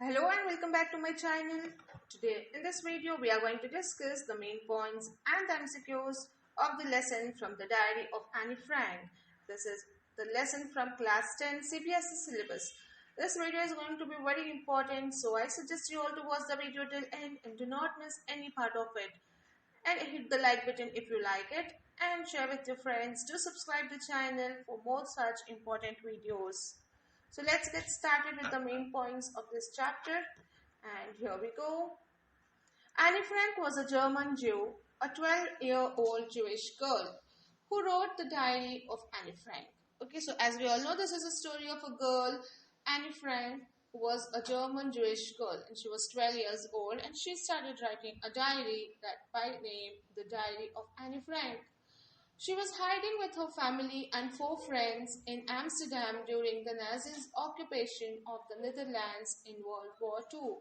Hello and welcome back to my channel. Today in this video we are going to discuss the main points and the MCQs of the lesson from the diary of Annie Frank. This is the lesson from class 10 CBSE syllabus. This video is going to be very important, so I suggest you all to watch the video till end and do not miss any part of it. And hit the like button if you like it and share with your friends. Do subscribe to the channel for more such important videos. So let's get started with the main points of this chapter. And here we go. Annie Frank was a German Jew, a 12-year-old Jewish girl who wrote the diary of Annie Frank. Okay, so as we all know, this is a story of a girl, Annie Frank, who was a German Jewish girl, and she was 12 years old, and she started writing a diary that by name the Diary of Annie Frank. She was hiding with her family and 4 friends in Amsterdam during the Nazis' occupation of the Netherlands in World War II.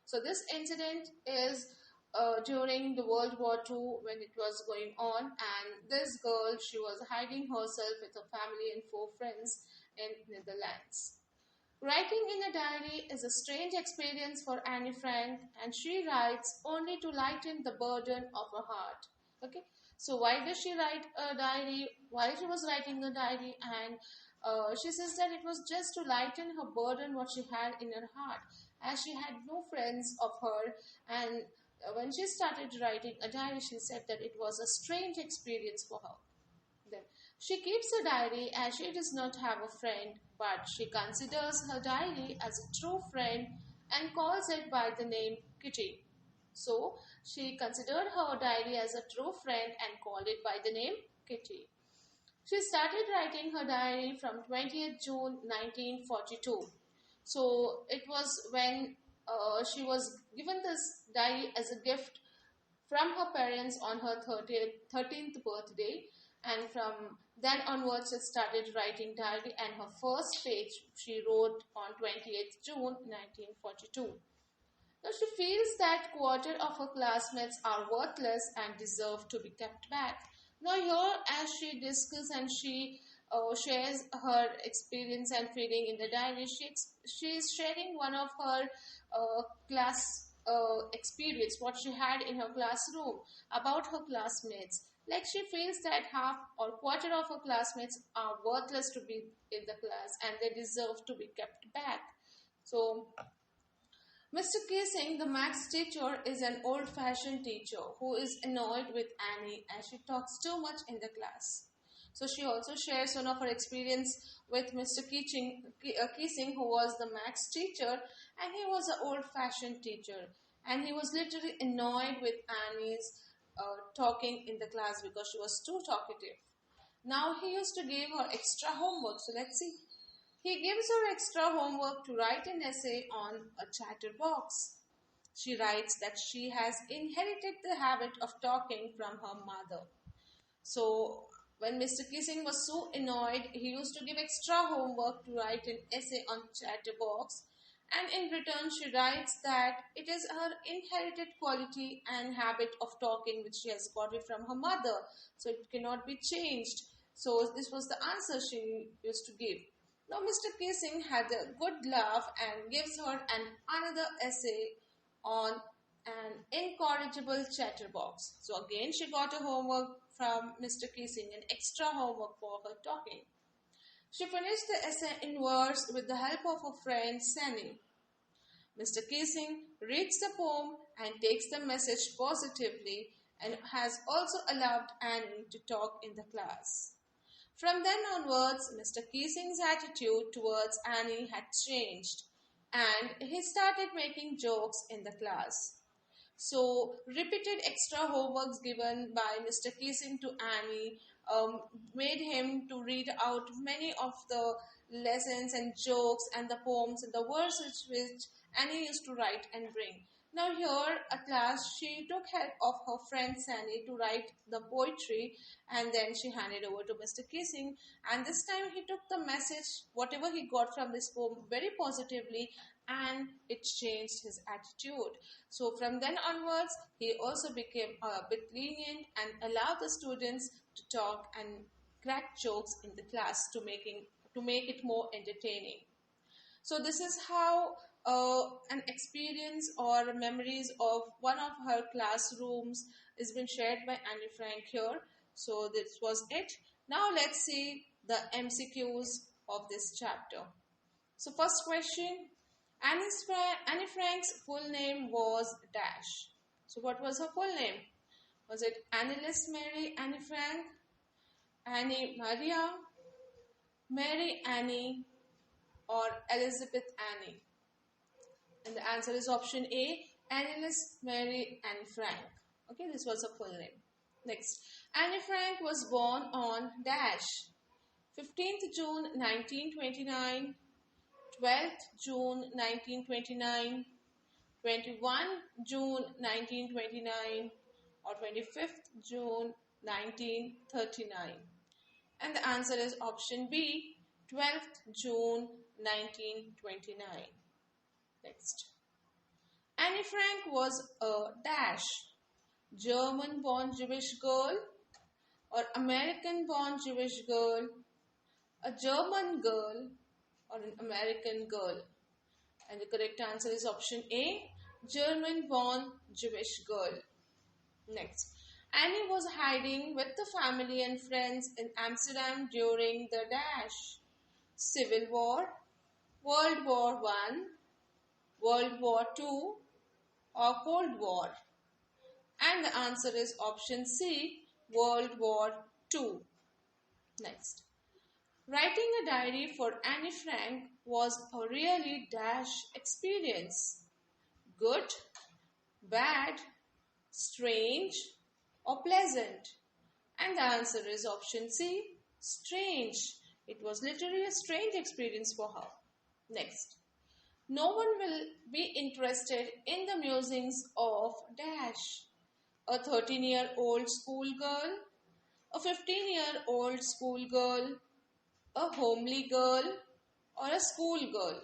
So this incident is during the World War II when it was going on, and this girl, she was hiding herself with her family and 4 friends in Netherlands. Writing in a diary is a strange experience for Annie Frank, and she writes only to lighten the burden of her heart. Okay, so why does she write a diary? Why she was writing a diary? And she says that it was just to lighten her burden what she had in her heart, as she had no friends of her. And when she started writing a diary, she said that it was a strange experience for her. Then she keeps a diary as she does not have a friend, but she considers her diary as a true friend and calls it by the name Kitty. So she considered her diary as a true friend and called it by the name Kitty. She started writing her diary from 20th June 1942. So it was when she was given this diary as a gift from her parents on her 13th birthday, and from then onwards she started writing diary, and her first page she wrote on 20th June 1942. Now she feels that quarter of her classmates are worthless and deserve to be kept back. Now here, as she discusses and she shares her experience and feeling in the diary, she is sharing one of her class experience, what she had in her classroom about her classmates. Like she feels that half or quarter of her classmates are worthless to be in the class and they deserve to be kept back. So Mr. Kissing, the maths teacher, is an old-fashioned teacher who is annoyed with Annie as she talks too much in the class. So she also shares one of her experience with Mr. Kissing, who was the maths teacher, and he was an old-fashioned teacher, and he was literally annoyed with Annie's talking in the class because she was too talkative. Now he used to give her extra homework. So let's see. He gives her extra homework to write an essay on a chatterbox. She writes that she has inherited the habit of talking from her mother. So when Mr. Kissing was so annoyed, he used to give extra homework to write an essay on chatterbox. And in return, she writes that it is her inherited quality and habit of talking which she has got it from her mother. So it cannot be changed. So this was the answer she used to give. Now Mr. Kissing had a good laugh and gives her another essay on an incorrigible chatterbox. So again she got a homework from Mr. Kissing, an extra homework for her talking. She finished the essay in verse with the help of her friend Sanny. Mr. Kissing reads the poem and takes the message positively and has also allowed Annie to talk in the class. From then onwards, Mr. Kissing's attitude towards Annie had changed, and he started making jokes in the class. So, repeated extra homeworks given by Mr. Kissing to Annie made him to read out many of the lessons and jokes and the poems and the verses which Annie used to write and bring. Now here at last she took help of her friend Sandy to write the poetry, and then she handed over to Mr. Kissing, and this time he took the message, whatever he got from this poem, very positively, and it changed his attitude. So from then onwards he also became a bit lenient and allowed the students to talk and crack jokes in the class to make it more entertaining. So this is how an experience or memories of one of her classrooms is been shared by Annie Frank here. So this was it. Now let's see the MCQs of this chapter. So first question, Annie Frank's full name was dash. So what was her full name? Was it Anneliese Mary Annie Frank, Annie Maria, Mary Annie, or Elizabeth Annie? And the answer is option A, Anneliese Mary Annie Frank. Okay, this was her full name. Next, Annie Frank was born on dash 15th June 1929, 12th June 1929, 21 June 1929, or 25th June 1939. And the answer is option B, 12th June 1929. Next. Annie Frank was a dash, German-born Jewish girl or American-born Jewish girl, a German girl or an American girl. And the correct answer is option A, German-born Jewish girl. Next. Annie was hiding with the family and friends in Amsterdam during the dash, Civil War, World War I, World War II, or Cold War. And the answer is option C, World War II. Next. Writing a diary for Annie Frank was a really dash experience. Good, bad, strange, or pleasant? And the answer is option C, strange. It was literally a strange experience for her. Next. No one will be interested in the musings of dash. A 13-year-old schoolgirl, a 15-year-old schoolgirl, a homely girl, or a schoolgirl.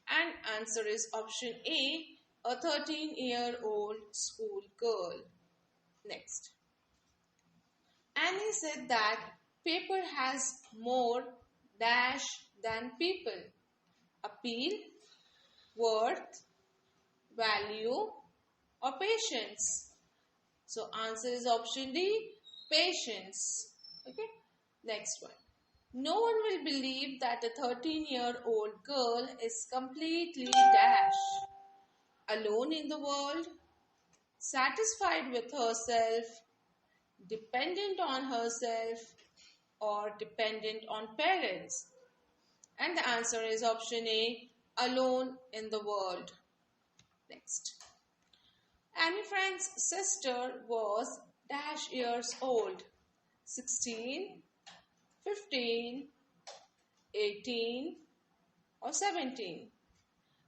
And answer is option A, a 13-year-old schoolgirl. Next. Annie said that paper has more dash than people. Appeal, worth, value, or patience. So answer is option D, patience. Okay. Next one. No one will believe that a 13-year-old girl is completely dash, alone in the world, satisfied with herself, dependent on herself, or dependent on parents. And the answer is option A, alone in the world. Next. Annie Frank's sister was dash years old, 16, 15, 18, or 17.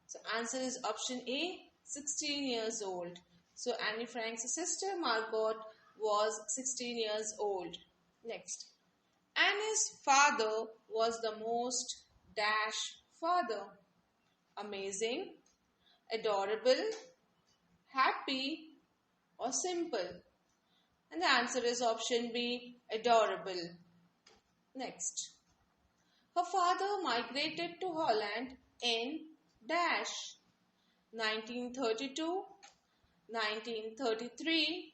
So answer is option A, 16 years old. So Annie Frank's sister Margot was 16 years old. Next. Annie's father was the most dash father. Amazing, adorable, happy, or simple. And the answer is option B, adorable. Next. Her father migrated to Holland in dash 1932, 1933,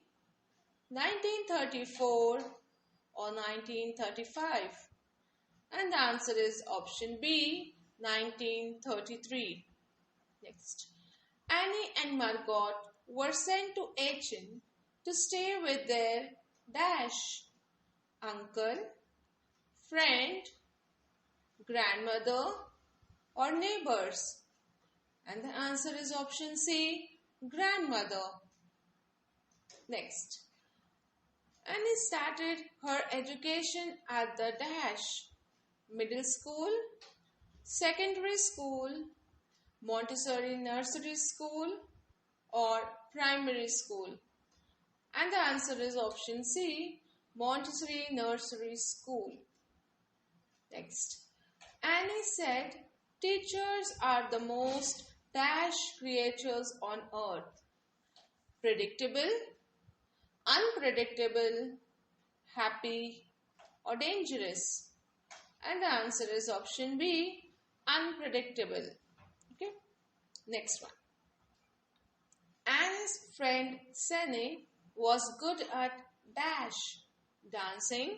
1934, or 1935. And the answer is option B, 1933. Next. Annie and Margot were sent to Aachen to stay with their dash uncle, friend, grandmother, or neighbors. And the answer is option C, grandmother. Next. Annie started her education at the dash, middle school, secondary school, Montessori nursery school, or primary school. And the answer is option C, Montessori nursery school. Next. Annie said, teachers are the most dash creatures on earth. Predictable, unpredictable, happy, or dangerous. And the answer is option B, unpredictable. Okay, next one. Annie's friend Sene was good at dash, dancing,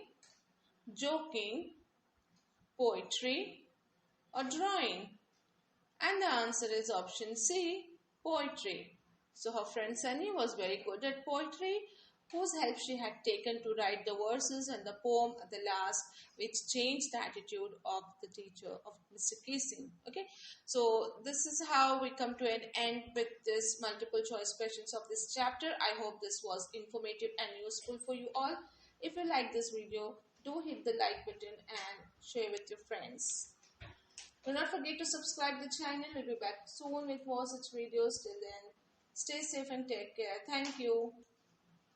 joking, poetry, or drawing. And the answer is option C, poetry. So her friend Sunny was very good at poetry, whose help she had taken to write the verses and the poem at the last, which changed the attitude of the teacher, of Mr. Kissing. Okay, so this is how we come to an end with this multiple choice questions of this chapter. I hope this was informative and useful for you all. If you like this video, do hit the like button and share with your friends. Do not forget to subscribe the channel. We'll be back soon with more such videos. Till then, stay safe and take care. Thank you.